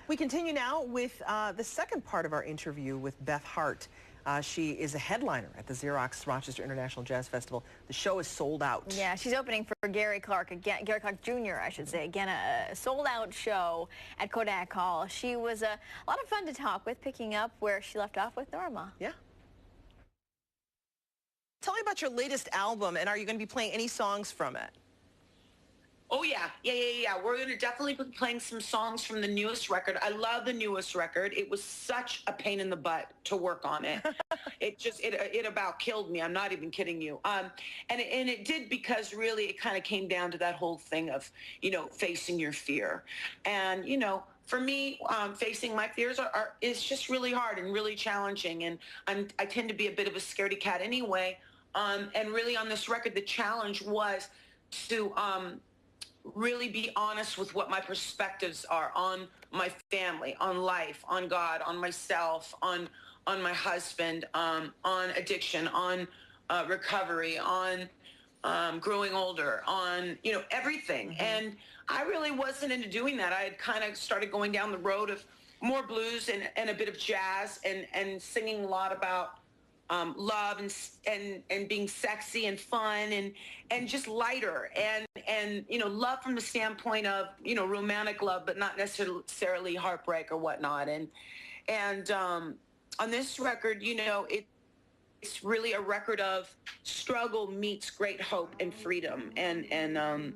We continue now with the second part of our interview with Beth Hart. She is a headliner at the Xerox Rochester International Jazz Festival. The show is sold out. Yeah, she's opening for Gary Clark Jr., I should say. Again, a sold-out show at Kodak Hall. She was a lot of fun to talk with, picking up where she left off with Norma. Yeah. Tell me about your latest album, and are you going to be playing any songs from it? Oh, yeah. We're going to definitely be playing some songs from the newest record. I love the newest record. It was such a pain in the butt to work on it. It about killed me. I'm not even kidding you. And it did, because really it kind of came down to that whole thing of, facing your fear. And, for me, facing my fears is just really hard and really challenging. And I tend to be a bit of a scaredy cat anyway. And really on this record, the challenge was to really be honest with what my perspectives are on my family, on life, on God, on myself, on my husband, on addiction, on recovery, on growing older, on, everything. Mm-hmm. And I really wasn't into doing that. I had kind of started going down the road of more blues and a bit of jazz and singing a lot about love and being sexy and fun and just lighter and love from the standpoint of romantic love, but not necessarily heartbreak or whatnot. And on this record, it's really a record of struggle meets great hope and freedom, and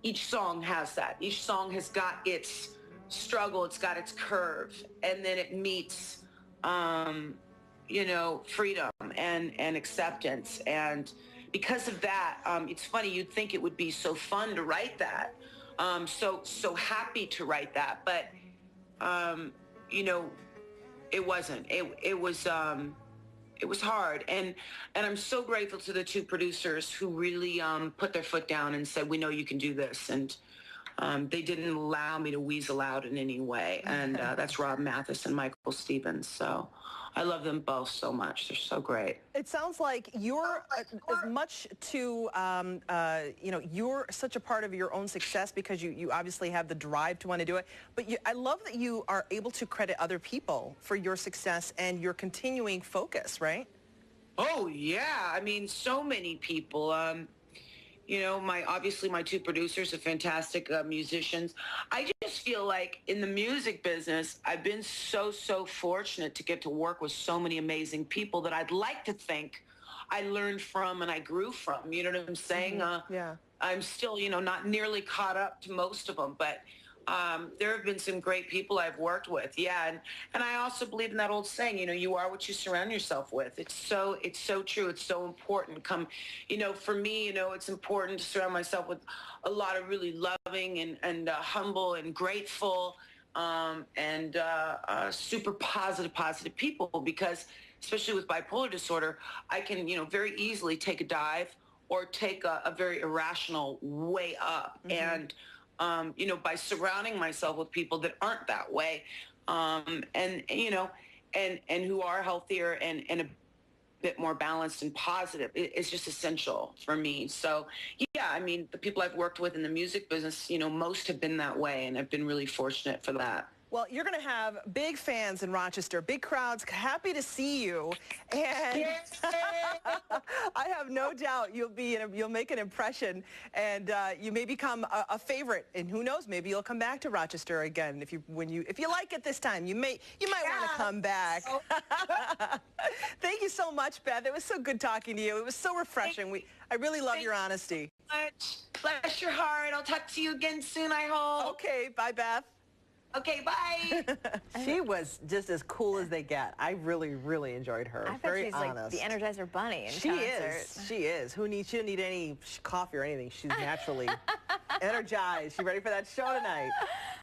each song has that. Each song has got its struggle, it's got its curve, and then it meets freedom and acceptance. And because of that, it's funny, you'd think it would be so fun to write that. So happy to write that. But, it wasn't. It was hard. And I'm so grateful to the two producers who really put their foot down and said, we know you can do this. And they didn't allow me to weasel out in any way. And that's Rob Mathis and Michael Stevens. So I love them both so much. They're so great. It sounds like you're as much to, you're such a part of your own success because you obviously have the drive to want to do it. But I love that you are able to credit other people for your success and your continuing focus, right? Oh, yeah. I mean, so many people. Obviously my two producers are fantastic musicians. I just feel like in the music business, I've been so fortunate to get to work with so many amazing people that I'd like to think I learned from and I grew from. You know what I'm saying? Mm-hmm. Yeah. I'm still, not nearly caught up to most of them, but there have been some great people I've worked with. Yeah. And I also believe in that old saying, you are what you surround yourself with. It's so true. It's so important. For me, it's important to surround myself with a lot of really loving and humble and grateful, and super positive people, because especially with bipolar disorder, I can, very easily take a dive or take a very irrational way up. Mm-hmm. And by surrounding myself with people that aren't that way, and who are healthier and a bit more balanced and positive, it's just essential for me. So, yeah, I mean, the people I've worked with in the music business, most have been that way, and I've been really fortunate for that. Well, you're going to have big fans in Rochester, big crowds, happy to see you, and I have no doubt you'll make an impression, and you may become a favorite. And who knows, maybe you'll come back to Rochester again if you like it this time. You might want to come back. Thank you so much, Beth. It was so good talking to you. It was so refreshing. I really love your honesty. Bless your heart. I'll talk to you again soon, I hope. Okay, bye, Beth. Okay, bye. She was just as cool as they get. I really enjoyed her. I bet Very she's honest. like the Energizer Bunny in She concert. She is. She didn't need any coffee or anything. She's naturally energized. You ready for that show tonight?